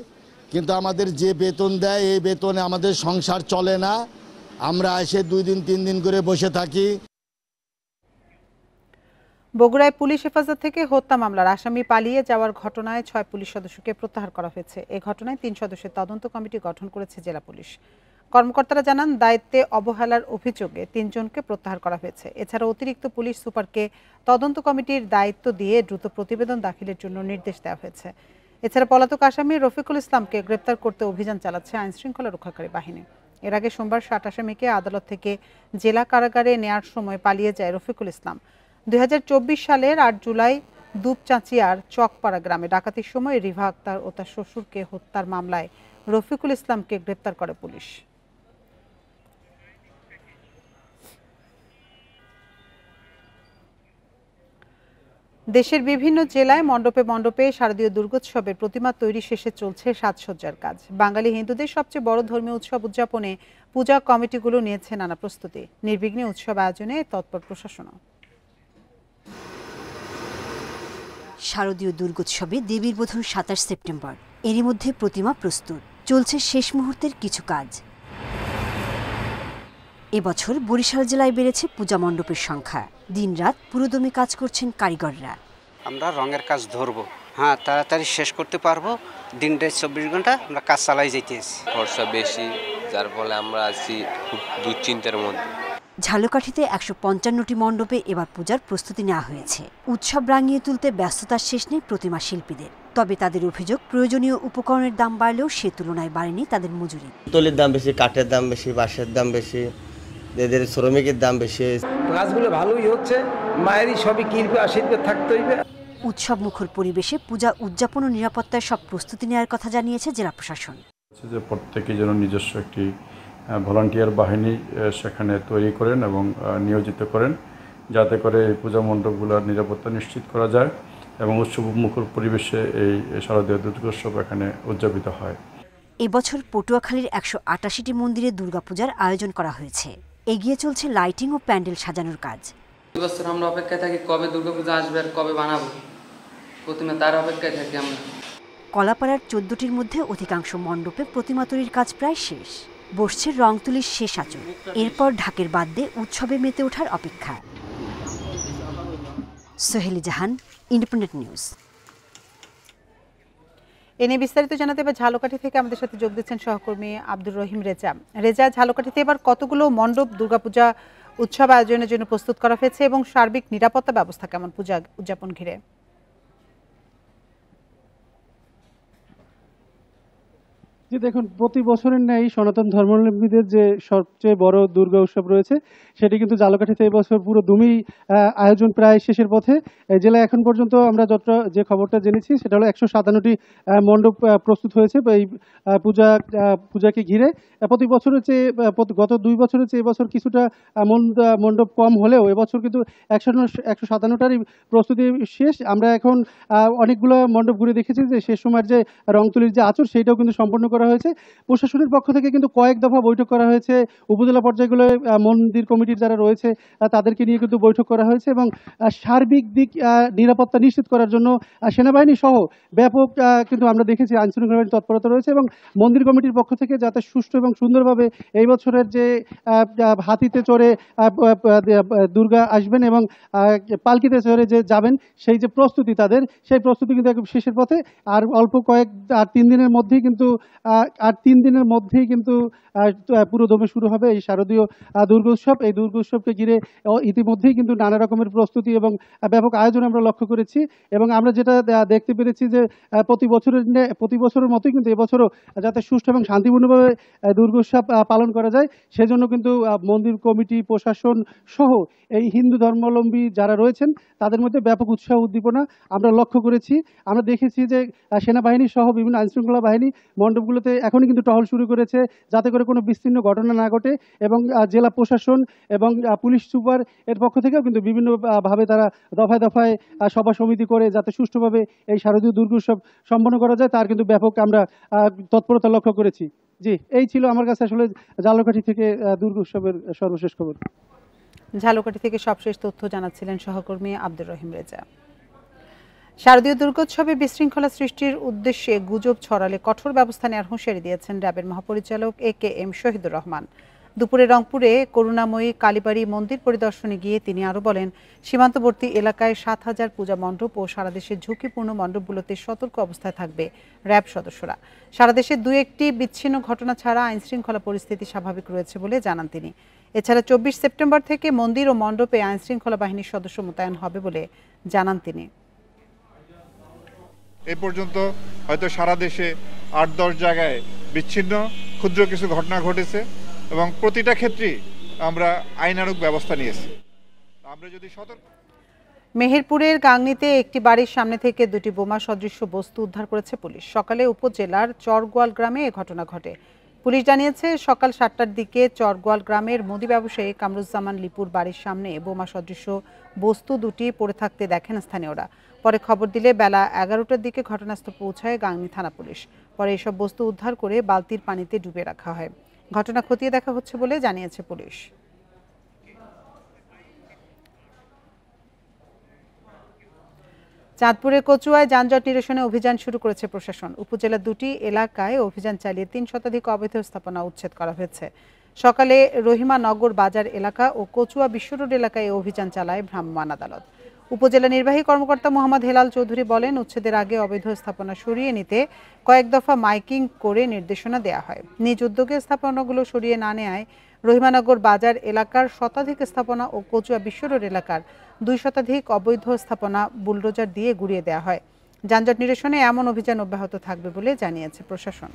কিন্তু আমাদের যে বেতন দেয় এই বেতনে আমাদের সংসার চলে না। আমরা এসে 2 দিন 3 দিন করে বসে থাকি। বগুড়ায় পুলিশ হেফাজত থেকে হত্যা মামলার আসামি পালিয়ে যাওয়ার ঘটনায় 6 পুলিশ সদস্যকে প্রত্যাহার করা হয়েছে। এই ঘটনায় 3 সদস্যের তদন্ত কমিটি গঠন করেছে জেলা পুলিশ। কর্মকর্তারা জানান, দায়িত্বে অবহেলার অভিযোগে 3 জনকে প্রত্যাহার করা হয়েছে। এছাড়া অতিরিক্ত পুলিশ সুপারকে তদন্ত কমিটির দায়িত্ব দিয়ে দ্রুত প্রতিবেদন দাখিলের জন্য নির্দেশ দেওয়া হয়েছে। এছাড়া পলাতক আসামি রফিকুল ইসলামকে গ্রেপ্তার করতে অভিযান চালাচ্ছে আইনশৃঙ্খলা রক্ষাকারী বাহিনী। এর আগে সোমবার 60 আসামিকে আদালত থেকে জেলা কারাগারে নেয়ার সময় পালিয়ে যায় রফিকুল ইসলাম। 2024 সালের 8 জুলাই দুপচাঁচিয়ার চকপাড়া গ্রামে ডাকাতির সময় রিভা আক্তার ও তার শ্বশুরকে হত্যার মামলায় রফিকুল ইসলামকে গ্রেপ্তার করে পুলিশ। দেশের বিভিন্ন জেলায় মণ্ডপে মণ্ডপে শারদীয় দুর্গোৎসবের প্রতিমা তৈরি শেষে চলছে সাজসজ্জার কাজ। বাঙালি হিন্দুদের সবচেয়ে বড় ধর্মীয় উৎসব উদযাপনে পূজা কমিটিগুলো নিয়েছে নানা প্রস্তুতি। নির্বিঘ্নে উৎসব আয়োজনে তৎপর প্রশাসনও। শারদীয় দুর্গোৎসবে দেবীর বোধন 27 সেপ্টেম্বর। এরই মধ্যে প্রতিমা প্রস্তুত, চলছে শেষ মুহূর্তের কিছু কাজ। এবছর বরিশাল জেলায় বেড়েছে পূজা মণ্ডপের সংখ্যা। দিনরাত পুরোদমে কাজ করছেন কারিগররা। আমরা রঙের কাজ ধরবো, হ্যাঁ তাড়াতাড়ি শেষ করতে পারবো। দিনটা 24 ঘন্টা আমরা কাজ চালাই যাইতেছি। খরচা বেশি, যার ফলে আমরা আছি খুব দুশ্চিন্তার মধ্যে। ঝালকাঠিতে 155টি মণ্ডপে এবার পূজার প্রস্তুতি নেওয়া হয়েছে। উৎসব রাঙিয়ে তুলতে ব্যস্ততার শেষ নেই প্রতিমা শিল্পীদের। তবে তাদের অভিযোগ, প্রয়োজনীয় উপকরণের দাম বাড়লেও সে তুলনায় বাড়েনি তাদের মজুরি। তলির দাম বেশি, কাঠের দাম বেশি, বাঁশের দাম বেশি, এদের শ্রমিকের দাম বেশি। কাজগুলো ভালোই হচ্ছে, মায়েরই সবই কিনবে, আশীর্বাদ থাকতে হইবে। উৎসব মুখর পরিবেশে পূজা উদযাপন ও নিরাপত্তায় সব প্রস্তুতি নেওয়ার কথা জানিয়েছে জেলা প্রশাসন। যে প্রত্যেকের জন্য নিজস্ব একটি ভলান্টিয়ার বাহিনী সেখানে তৈরি করেন এবং নিয়োজিত করেন, যাতে করে এই পূজা মণ্ডপগুলোর নিরাপত্তা নিশ্চিত করা যায় এবং উৎসব মুখর পরিবেশে এই শারদীয় দুর্গোৎসব এখানে উদযাপিত হয়। এবছর পটুয়াখালীর 188টি মন্দিরে দুর্গাপূজার আয়োজন করা হয়েছে। এগিয়ে চলছে লাইটিং ও প্যান্ডেল সাজানোর কাজ। এবছর আমরা অপেক্ষায় থাকি কবে দুর্গাপূজা আসবে আর কবে বানাবো প্রতিমা, তার অপেক্ষায় থাকি আমরা। কলাপাড়ার 14টির মধ্যে অধিকাংশ মণ্ডপে প্রতিমা তৈরির কাজ প্রায় শেষ। বসছে রং তুলির শেষ আঁচড়। এরপর ঢাকের বাদ্যে উৎসবে মেতে ওঠার অপেক্ষা। সোহেলি জাহান, ইন্ডিপেন্ডেন্ট নিউজ। এ নিয়ে বিস্তারিত জানাতে এবার ঝালকাঠি থেকে আমাদের সাথে যোগ দিচ্ছেন সহকর্মী আব্দুর রহিম রেজা। রেজা, ঝালকাঠিতে এবার কতগুলো মণ্ডপ দুর্গাপূজা উৎসব আয়োজনের জন্য প্রস্তুত করা হয়েছে এবং সার্বিক নিরাপত্তা ব্যবস্থা কেমন পূজা উদযাপন ঘিরে? দেখুন, প্রতি বছরের ন্যায় সনাতন ধর্মাবলম্বীদের যে সবচেয়ে বড় দুর্গা উৎসব রয়েছে সেটি কিন্তু ঝালকাঠিতে এবছর পুরো দুমি আয়োজন প্রায় শেষের পথে। জেলায় এখন পর্যন্ত আমরা যে খবরটা জেনেছি সেটা হলো 157টি মণ্ডপ প্রস্তুত হয়েছে এই পূজাকে ঘিরে। প্রতি বছরের চেয়ে গত 2 বছরের চেয়ে এবছর কিছুটা মণ্ডপ কম হলেও এবছর কিন্তু 157টারই প্রস্তুতি শেষ। আমরা এখন অনেকগুলো মণ্ডপ ঘুরে দেখেছি যে শেষ সময়ের যে রং তুলির যে আঁচড় সেইটাও কিন্তু সম্পন্ন করা হয়েছে। প্রশাসনের পক্ষ থেকে কিন্তু কয়েক দফা বৈঠক করা হয়েছে। উপজেলা পর্যায়গুলোয় মন্দির কমিটির যারা রয়েছে তাদেরকে নিয়ে কিন্তু বৈঠক করা হয়েছে এবং সার্বিক দিক নিরাপত্তা নিশ্চিত করার জন্য সেনাবাহিনী সহ ব্যাপক কিন্তু আমরা দেখেছি আইনশৃঙ্খলা বাহিনীর তৎপরতা রয়েছে এবং মন্দির কমিটির পক্ষ থেকে যাতে সুষ্ঠু এবং সুন্দরভাবে এই বছরের যে হাতিতে চড়ে দুর্গা আসবেন এবং পালকিতে চড়ে যে যাবেন সেই যে প্রস্তুতি তাদের, সেই প্রস্তুতি কিন্তু একদম শেষের পথে। আর অল্প আর 3 দিনের মধ্যেই কিন্তু পুরো দমে শুরু হবে এই শারদীয় দুর্গোৎসব। এই দুর্গোৎসবকে ঘিরে ইতিমধ্যেই কিন্তু নানা রকমের প্রস্তুতি এবং ব্যাপক আয়োজন আমরা লক্ষ্য করেছি এবং আমরা যেটা দেখতে পেরেছি যে প্রতি বছরের মতোই কিন্তু এবছরও যাতে সুষ্ঠু এবং শান্তিপূর্ণভাবে দুর্গোৎসব পালন করা যায় সেজন্য কিন্তু মন্দির কমিটি, প্রশাসন সহ এই হিন্দু ধর্মাবলম্বী যারা রয়েছেন তাদের মধ্যে ব্যাপক উৎসাহ উদ্দীপনা আমরা লক্ষ্য করেছি। আমরা দেখেছি যে সেনাবাহিনী সহ বিভিন্ন আইনশৃঙ্খলা বাহিনী মণ্ডপগুলোতে এখনই কিন্তু টহল শুরু করেছে যাতে করে কোনো বিচ্ছিন্ন ঘটনা না ঘটে এবং জেলা প্রশাসন এবং পুলিশ সুপার এর পক্ষ থেকেও কিন্তু বিভিন্নভাবে তারা দফায় দফায় সভা সমিতি করে যাতে সুষ্ঠুভাবে এই শারদীয় দুর্গোৎসব সম্পন্ন করা যায় তার কিন্তু ব্যাপক আমরা তৎপরতা লক্ষ্য করেছি। জি, এই ছিল আমার কাছে আসলে ঝালকাঠি থেকে দুর্গোৎসবের সর্বশেষ খবর। ঝালকাঠি থেকে সবশেষ তথ্য জানাচ্ছিলেন সহকর্মী আব্দুর রহিম রেজা। শারদীয় দুর্গোৎসবে বিশৃঙ্খলা সৃষ্টির উদ্দেশ্যে গুজব ছড়ালে কঠোর ব্যবস্থা নেওয়ার হুঁশিয়ারি দিয়েছেন র্যাবের মহাপরিচালক AKM শহীদুর রহমান। দুপুরে রংপুরে করুণাময়ী কালীবাড়ি মন্দির পরিদর্শনে গিয়ে তিনি আরও বলেন, সীমান্তবর্তী এলাকায় 7,000 পূজা মণ্ডপ ও সারা দেশের ঝুঁকিপূর্ণ মণ্ডপগুলোতে সতর্ক অবস্থায় থাকবে র্যাব সদস্যরা। সারা দেশে 2-1টি বিচ্ছিন্ন ঘটনা ছাড়া আইনশৃঙ্খলা পরিস্থিতি স্বাভাবিক রয়েছে বলে জানান তিনি। এছাড়া 24 সেপ্টেম্বর থেকে মন্দির ও মণ্ডপে আইনশৃঙ্খলা বাহিনীর সদস্য মোতায়েন হবে বলে জানান তিনি। এ পর্যন্ত হয়তো সারা দেশে 8-10 জায়গায় বিচ্ছিন্ন ক্ষুদ্র কিছু ঘটনা ঘটেছে এবং প্রতিটা ক্ষেত্রেই আমরা আইনানুগ ব্যবস্থা নিয়েছি। আমরা যদি সতর্ক। মেহেরপুরের গাংনীতে একটি বাড়ির সামনে থেকে 2টি বোমা সদৃশ্য বস্তু উদ্ধার করেছে পুলিশ। সকালে উপজেলার চরগোয়াল গ্রামে এ ঘটনা ঘটে। পুলিশ জানিয়েছে, সকাল 7টার দিকে চরগোয়াল গ্রামের মুদি ব্যবসায়ী কামরুজ্জামান লিপুর বাড়ির সামনে বোমা সদৃশ্য বস্তু দুটি পড়ে থাকতে দেখেন স্থানীয়রা। পরে খবর দিলে বেলা 11টার দিকে ঘটনাস্থলে পৌঁছায় গাংনী থানা পুলিশ। পরে এসব বস্তু উদ্ধার করে বালতির পানিতে ডুবিয়ে রাখা হয়। ঘটনা খতিয়ে দেখা হচ্ছে বলে জানিয়েছে পুলিশ। চাঁদপুরের কচুয়ায় যানজট নিরসনে অভিযান শুরু করেছে প্রশাসন। উপজেলার 2টি এলাকায় অভিযান চালিয়ে 3 শতাধিক অবৈধ স্থাপনা উচ্ছেদ করা হয়েছে। সকালে রহিমানগর বাজার এলাকা ও কচুয়া বিশ্ব রোড এলাকায় অভিযান চালায় ভ্রাম্যমাণ আদালত। উপজেলা নির্বাহী কর্মকর্তা মোহাম্মদ হেলাল চৌধুরী বলেন, উচ্ছেদের আগে অবৈধ স্থাপনা সরিয়ে নিতে কয়েক দফা মাইকিং করে নির্দেশনা দেওয়া হয়। নিজ উদ্যোগে স্থাপনাগুলো সরিয়ে না নেওয়ায় রহিমানগর বাজার এলাকার শতাধিক স্থাপনা ও কচুয়া বিশ্ব রোড এলাকার 2 শতাধিক অবৈধ স্থাপনা বুলডোজার দিয়ে গুড়িয়ে দেওয়া হয়। যানজট নিরসনে এমন অভিযান অব্যাহত থাকবে বলে জানিয়েছে প্রশাসন।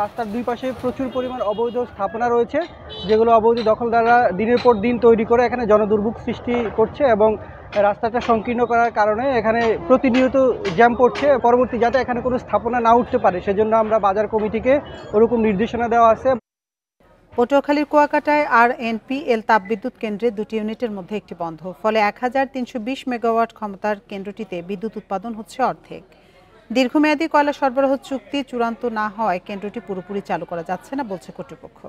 রাস্তার দুই পাশে প্রচুর পরিমাণ অবৈধ স্থাপনা রয়েছে, যেগুলো অবৈধ দখলদাররা দিনের পর দিন তৈরি করে এখানে জনদুর্ভোগ সৃষ্টি করছে এবং রাস্তাটা সংকীর্ণ করার কারণে এখানে প্রতিনিয়ত জ্যাম পড়ছে। পরবর্তী যাতে এখানে কোনো স্থাপনা না উঠতে পারে সেজন্য আমরা বাজার কমিটিকে ওরকম নির্দেশনা দেওয়া আছে। পটুয়াখালীর কুয়াকাটায় RNPL তাপবিদ্যুৎ কেন্দ্রে 2টি ইউনিটের মধ্যে একটি বন্ধ। ফলে 1320 মেগাওয়াট ক্ষমতার কেন্দ্রটিতে বিদ্যুৎ উৎপাদন হচ্ছে অর্ধেক। দীর্ঘমেয়াদী কয়লা সরবরাহ চুক্তি চূড়ান্ত না হওয়ায় কেন্দ্রটি পুরোপুরি চালু করা যাচ্ছে না বলছে কর্তৃপক্ষ।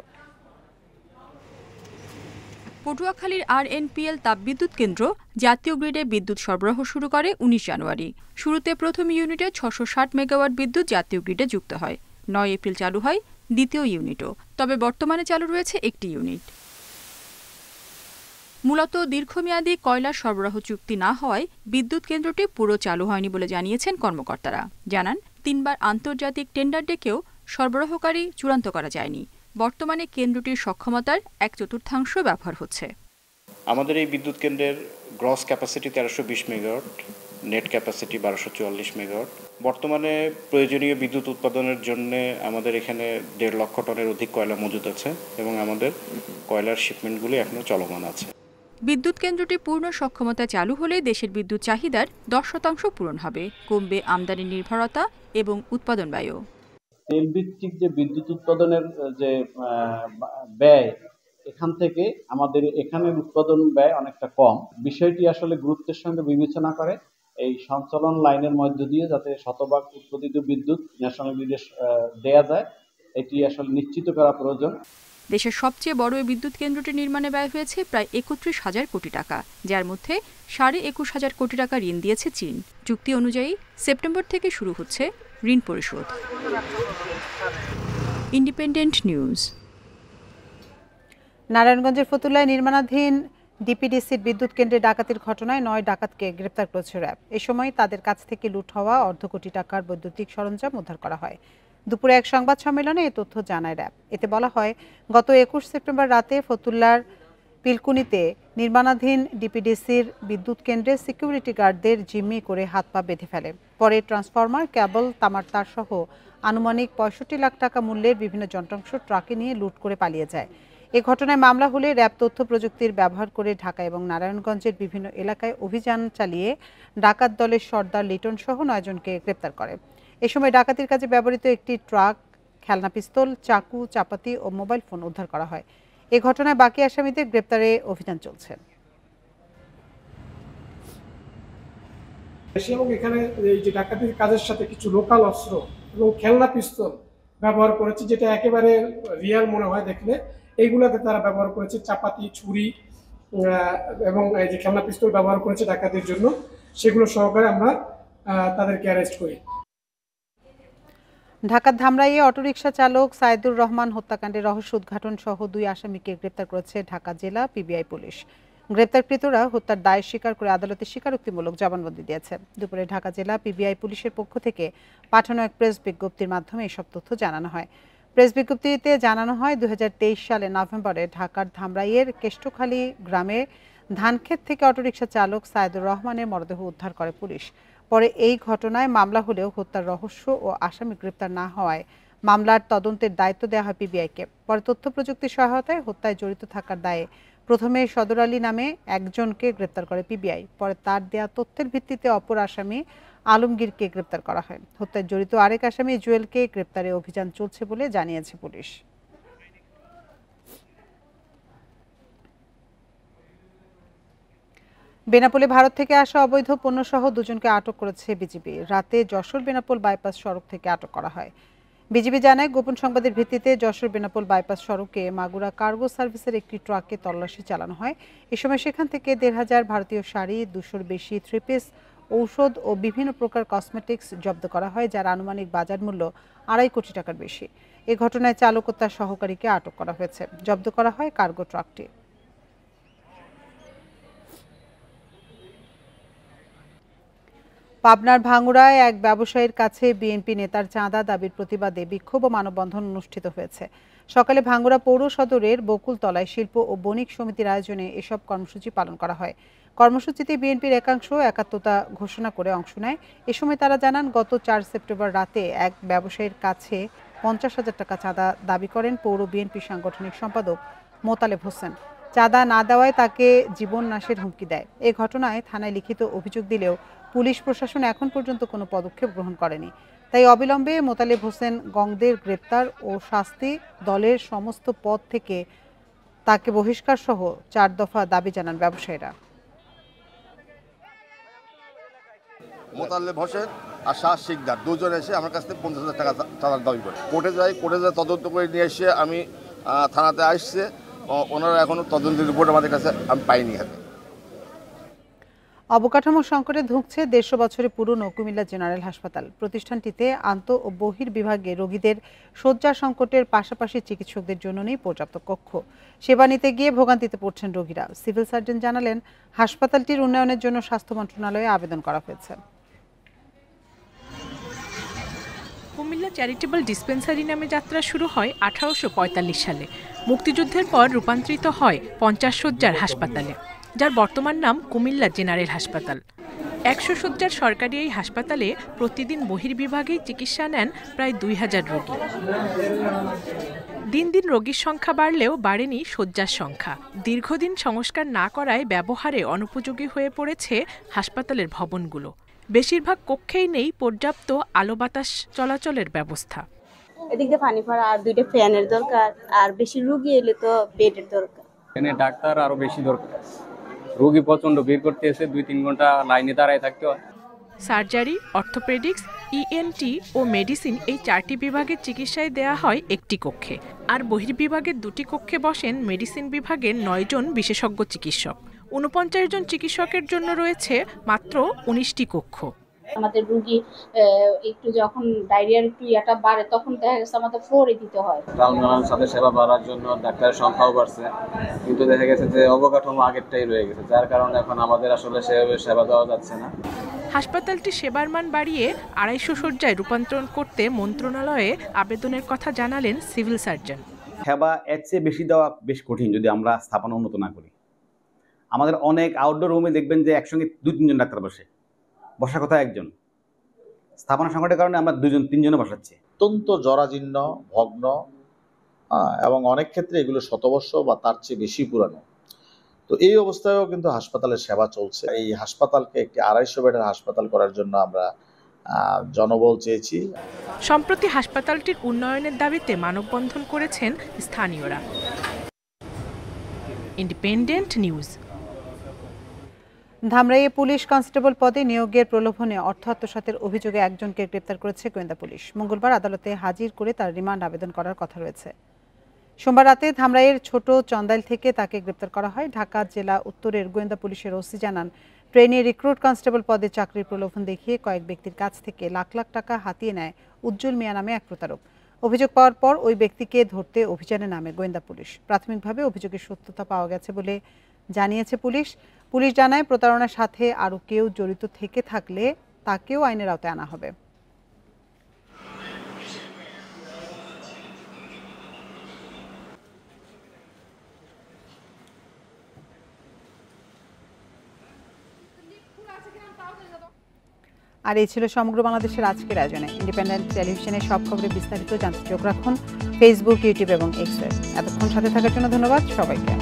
পটুয়াখালীর RNPL তাপবিদ্যুৎ কেন্দ্র জাতীয় গ্রিডে বিদ্যুৎ সরবরাহ শুরু করে 19 জানুয়ারি। শুরুতে প্রথম ইউনিটে 660 মেগাওয়াট বিদ্যুৎ জাতীয় গ্রিডে যুক্ত হয়। 9 এপ্রিল চালু হয় দ্বিতীয় ইউনিটও। তবে বর্তমানে চালু রয়েছে একটি ইউনিট। মূলত দীর্ঘমেয়াদী কয়লা সরবরাহ চুক্তি না হওয়ায় বিদ্যুৎ কেন্দ্রটি পুরো চালু হয়নি বলে জানিয়েছেন কর্মকর্তারা। জানান, 3বার আন্তর্জাতিক টেন্ডার ডেকেও সরবরাহকারী চূড়ান্ত করা যায়নি। বর্তমানে কেন্দ্রটির সক্ষমতার 1/4 ব্যবহার হচ্ছে। আমাদের এই বিদ্যুৎ কেন্দ্রের gross capacity 1320 megawatt, net capacity 1244 megawatt. বর্তমানে প্রয়োজনীয় বিদ্যুৎ উৎপাদনের জন্য আমাদের এখানে 1.5 লক্ষ টনের অধিক কয়লা মজুদ আছে এবং আমাদের কয়লার শিপমেন্টগুলি এখনও চলমান আছে। বিদ্যুৎ কেন্দ্রটি পূর্ণ সক্ষমতা চালু হলে দেশের বিদ্যুৎ চাহিদার 10% পূরণ হবে, কমবে আমদানি নির্ভরতা এবং উৎপাদন ব্যয়। তেল ভিত্তিক যে বিদ্যুৎ উৎপাদনের যে ব্যয়, এখান থেকে আমাদের এখানের উৎপাদন ব্যয় অনেকটা কম। বিষয়টি আসলে গুরুত্বের সঙ্গে বিবেচনা করে এই সঞ্চালন লাইনের মধ্য দিয়ে যাতে শতভাগ উৎপাদিত বিদ্যুৎ ন্যাশনাল গ্রিডে দেয়া যায়, এটি আসলে নিশ্চিত করা প্রয়োজন। দেশের সবচেয়ে বড় এই বিদ্যুৎ কেন্দ্রটি নির্মাণে ব্যয় হয়েছে প্রায় 31,000 কোটি টাকা, যার মধ্যে 21,500 কোটি টাকা ঋণ দিয়েছে চীন। চুক্তি অনুযায়ী সেপ্টেম্বর থেকে শুরু হচ্ছে ঋণ পরিশোধ। Independent news. নারায়ণগঞ্জের ফতুল্লায় নির্মাণাধীন ডিপিডিসির বিদ্যুৎ কেন্দ্রে ডাকাতির ঘটনায় 9 ডাকাতকে গ্রেপ্তার করেছে র্যাব। এ সময় তাদের কাছ থেকে লুট হওয়া অর্ধ কোটি টাকার বৈদ্যুতিক সরঞ্জাম উদ্ধার করা হয়। দুপুরে এক সংবাদ সম্মেলনে এ তথ্য জানায় র্যাব। এতে বলা হয়, গত 21 সেপ্টেম্বর রাতে ফতুল্লার পিলকুনিতে নির্মাণাধীন ডিপিডিসির বিদ্যুৎ কেন্দ্রে সিকিউরিটি গার্ডদের জিম্মি করে হাত পা বেঁধে ফেলে। পরে ট্রান্সফরমার, কেবল, তামার তার সহ আনুমানিক 65 লাখ টাকা মূল্যের বিভিন্ন যন্ত্রাংশ ট্রাকে নিয়ে লুট করে পালিয়ে যায়। এ ঘটনায় মামলা হলে র্যাব তথ্য প্রযুক্তির ব্যবহার করে ঢাকা এবং নারায়ণগঞ্জের বিভিন্ন এলাকায় অভিযান চালিয়ে ডাকাত দলের সর্দার লিটন সহ 9 জনকে গ্রেপ্তার করে। এ সময় ডাকাতির কাজে ব্যবহৃত একটি ট্রাক, খেলনা পিস্তল, চাকু, চাপাতি ও মোবাইল ফোন উদ্ধার করা হয়। এ ঘটনায় বাকি আসামিদের গ্রেপ্তারে অভিযান চলছে। এবং এখানে এই যে ডাকাতির কাজের সাথে কিছু লোকাল অস্ত্র এবং খেলনা পিস্তল ব্যবহার করেছে, যেটা একেবারে রিয়াল মনে হয় দেখলে। এইগুলোকে তারা ব্যবহার করেছে, চাপাতি, ছুরি এবং এই যে খেলনা পিস্তল ব্যবহার করেছে ডাকাতির জন্য। সেগুলো সহকারে আমরা তাদেরকে অ্যারেস্ট করি। ঢাকার ধামরাইয়ে অটোরিকশা চালক সাইদুর রহমান হত্যাকাণ্ডের রহস্য উদ্ঘাটন সহ 2 আসামিকে গ্রেপ্তার করেছে ঢাকা জেলা পিবিআই পুলিশ। গ্রেপ্তারকৃতরা হত্যার দায় স্বীকার করে আদালতে স্বীকারোক্তিমূলক জবানবন্দি দিয়েছে। দুপুরে ঢাকা জেলা পিবিআই পুলিশের পক্ষ থেকে পাঠানো এক প্রেস বিজ্ঞপ্তির মাধ্যমে এসব তথ্য জানানো হয়। প্রেস বিজ্ঞপ্তিতে জানানো হয় 2023 সালের নভেম্বরে ঢাকার ধামরাইয়ের কেষ্টখালী গ্রামে ধানক্ষেত থেকে অটোরিকশা চালক সাইদুর রহমানের মরদেহ উদ্ধার করে পুলিশ। পরে এই ঘটনায় মামলা হলেও হত্যার রহস্য ও আসামি গ্রেপ্তার না হওয়ায় মামলার তদন্তের দায়িত্ব দেওয়া হয় পিবিআইকে। পরে তথ্য প্রযুক্তির সহায়তায় হত্যায় জড়িত থাকার দায়ে প্রথমে সদর আলী নামে একজনকে গ্রেপ্তার করে পিবিআই। পরে তার দেয়া তথ্যের ভিত্তিতে অপর আসামি আলমগীরকে গ্রেপ্তার করা হয়। হত্যায় জড়িত আরেক আসামি জুয়েলকে গ্রেপ্তারে অভিযান চলছে বলে জানিয়েছে পুলিশ। বেনাপোলে ভারত থেকে আসা অবৈধ পণ্যসহ দুজনকে আটক করেছে বিজিবি। রাতে যশোর বেনাপোল বাইপাস সড়ক থেকে আটক করা হয়। বিজিবি জানায়, গোপন সংবাদের ভিত্তিতে যশোর বেনাপোল বাইপাস সড়কে মাগুরা কার্গো সার্ভিসের একটি ট্রাকে তল্লাশি চালানো হয়। এ সময় সেখান থেকে 1,500 ভারতীয় শাড়ি, 200-র বেশি 3 পিস, ঔষধ ও বিভিন্ন প্রকার কসমেটিক্স জব্দ করা হয়, যার আনুমানিক বাজার মূল্য 2.5 কোটি টাকার বেশি। এ ঘটনায় চালক ও তার সহকারীকে আটক করা হয়েছে। জব্দ করা হয় কার্গো ট্রাকটি। পাবনার ভাঙ্গুড়ায় এক ব্যবসায়ীর কাছে বিএনপি নেতার চাঁদা দাবির প্রতিবাদে বিক্ষোভ ও মানববন্ধন অনুষ্ঠিত হয়েছে। সকালে ভাঙ্গুড়া পৌর সদরের বকুলতলায় শিল্প ও বণিক সমিতির আয়োজনে এসব কর্মসূচি পালন করা হয়। কর্মসূচিতে বিএনপির একাংশ একাত্মতা ঘোষণা করে অংশ নেয়। এ সময় তারা জানান, গত 4 সেপ্টেম্বর রাতে এক ব্যবসায়ীর কাছে 50,000 টাকা চাঁদা দাবি করেন পৌর বিএনপি সাংগঠনিক সম্পাদক মোতালেব হোসেন। চাঁদা না দেওয়ায় তাকে জীবন নাশের হুমকি দেয়। এ ঘটনায় থানায় লিখিত অভিযোগ দিলেও পুলিশ প্রশাসন এখন পর্যন্ত কোনো পদক্ষেপ গ্রহণ করেনি। তাই অবিলম্বে মোতালেব হোসেন গংদের গ্রেপ্তার ও শাস্তি, দলের সমস্ত পদ থেকে তাকে বহিষ্কার সহ 4 দফা দাবি জানান ব্যবসায়ীরা। মোতালেব হোসেন আর শাহ শিকদার দুজন এসে আমার কাছ থেকে 50,000 টাকা চাঁদার দাবি করে। কোর্টে যাই তদন্ত করে নিয়ে এসে আমি থানাতে আসছে, ওনারা এখনো তদন্তের রিপোর্ট আমাদের কাছে আমি পাইনি হাতে। অবকাঠামো সংকটে ধুঁকছে 150 বছরের পুরনো কুমিল্লা জেনারেল হাসপাতাল। প্রতিষ্ঠানটিতে আন্ত ও বহির বিভাগে রোগীদের শয্যা সংকটের পাশাপাশি চিকিৎসকদের জন্য নেই পর্যাপ্ত কক্ষ। সেবা নিতে গিয়ে ভোগান্তিতে পড়ছেন রোগীরা। সিভিল সার্জন জানালেন, হাসপাতালটির উন্নয়নের জন্য স্বাস্থ্য মন্ত্রণালয়ে আবেদন করা হয়েছে। কুমিল্লা চ্যারিটেবল ডিসপেন্সারি নামে যাত্রা শুরু হয় 1845 সালে। মুক্তিযুদ্ধের পর রূপান্তরিত হয় 50 শয্যার হাসপাতালে, যার বর্তমান নাম কুমিল্লা জেনারেল হাসপাতাল। 100 শয্যার সরকারি এই হাসপাতালে প্রতিদিন বহির্বিভাগেই চিকিৎসা নেন প্রায় 2000 রোগী। দিন দিন রোগীর সংখ্যা বাড়লেও বাড়েনি শয্যার সংখ্যা। দীর্ঘদিন সংস্কার না করায় ব্যবহারে অনুপযোগী হয়ে পড়েছে হাসপাতালের ভবনগুলো। বেশিরভাগ কক্ষেই নেই পর্যাপ্ত আলো বাতাস চলাচলের ব্যবস্থা। এদিক দিয়ে পানি পড়া আর 2টা ফ্যানের দরকার, আর বেশি রোগী এলে তো বেডের দরকার। এখানে ডাক্তার আরো বেশি দরকার। রোগী প্রচন্ড ভিড় করতে এসে 2-3 ঘন্টা লাইনে দাঁড়ায় থাকতে হয়। সার্জারি, অর্থোপেডিক্স, ইএনটি ও মেডিসিন এই 4টি বিভাগের চিকিৎসায় দেয়া হয় একটি কক্ষে, আর বহির্বিভাগের 2টি কক্ষে বসেন মেডিসিন বিভাগের 9 জন বিশেষজ্ঞ চিকিৎসক। 49 জন চিকিৎসকের জন্য রয়েছে মাত্র 19টি কক্ষ। আমাদের রোগী একটু যখন ডায়রিয়ার একটু ইয়াটা বাড়ে তখন দেখা গেছে আমাদের ফ্লোরে দিতে হয়। টাউনের সাথে সেবা বাড়ার জন্য ডাক্তারের সংখ্যাও বাড়ছে, কিন্তু দেখা গেছে যে অবকাঠামো আগেরটাই রয়ে গেছে, যার কারণে এখন আমাদের আসলে সেভাবে সেবা দেওয়া যাচ্ছে না। হাসপাতালটি সেবার মান বাড়িয়ে 250 শয্যায় রূপান্তরণ করতে মন্ত্রণালয়ে আবেদনের কথা জানালেন সিভিল সার্জন। সেবা এর চেয়ে বেশি দেওয়া বেশ কঠিন যদি আমরা স্থাপনা উন্নত না করি। আমাদের অনেক আউটডোর রুমে দেখবেন যে একসঙ্গে 2-3 জন ডাক্তার বসার কথা একজন। স্থাপনা সংকটের কারণে আমরা 2-3 জনে বসাচ্ছি। অত্যন্ত জরাজীর্ণ, ভগ্ন এবং অনেক ক্ষেত্রে এগুলো 100 বছর বা তার চেয়ে বেশি পুরানো। তো এই অবস্থায়ও কিন্তু হাসপাতালের সেবা চলছে। এই হাসপাতালকে একটি 250 বেডের হাসপাতাল করার জন্য আমরা জনবল চেয়েছি। সম্প্রতি হাসপাতালটির উন্নয়নের দাবিতে মানববন্ধন করেছেন স্থানীয়রা। Independent news. ধামরাইয়ে পুলিশ কনস্টেবল পদে নিয়োগের প্রলোভনে অর্থ আত্মসাতের অভিযোগে একজনকে গ্রেপ্তার করেছে গোয়েন্দা পুলিশ। মঙ্গলবার আদালতে হাজির করে তার রিমান্ড আবেদন করার কথা রয়েছে। সোমবার রাতে ধামরাইয়ের ছোট চন্দাইল থেকে তাকে গ্রেপ্তার করা হয়। ঢাকা জেলা উত্তরের গোয়েন্দা পুলিশের ওসি জানান, ট্রেনে রিক্রুট কনস্টেবল পদে চাকরির প্রলোভন দেখিয়ে কয়েক ব্যক্তির কাছ থেকে লাখ লাখ টাকা হাতিয়ে নেয় উজ্জ্বল মিয়া নামে এক প্রতারক। অভিযোগ পাওয়ার পর ওই ব্যক্তিকে ধরতে অভিযানে নামে গোয়েন্দা পুলিশ। প্রাথমিকভাবে অভিযোগের সত্যতা পাওয়া গেছে বলে জানিয়েছে পুলিশ। পুলিশ জানায়, প্রতারণার সাথে আরও কেউ জড়িত থেকে থাকলে তাকেও আইনের আওতায় আনা হবে। আর এই ছিল সমগ্র বাংলাদেশের আজকের আয়োজনে। ইন্ডিপেন্ডেন্ট টেলিভিশনের সব খবরে বিস্তারিত জানতে চোখ রাখুন ফেসবুক, ইউটিউব এবং এক্সে। এতক্ষণ সাথে থাকার জন্য ধন্যবাদ সবাইকে।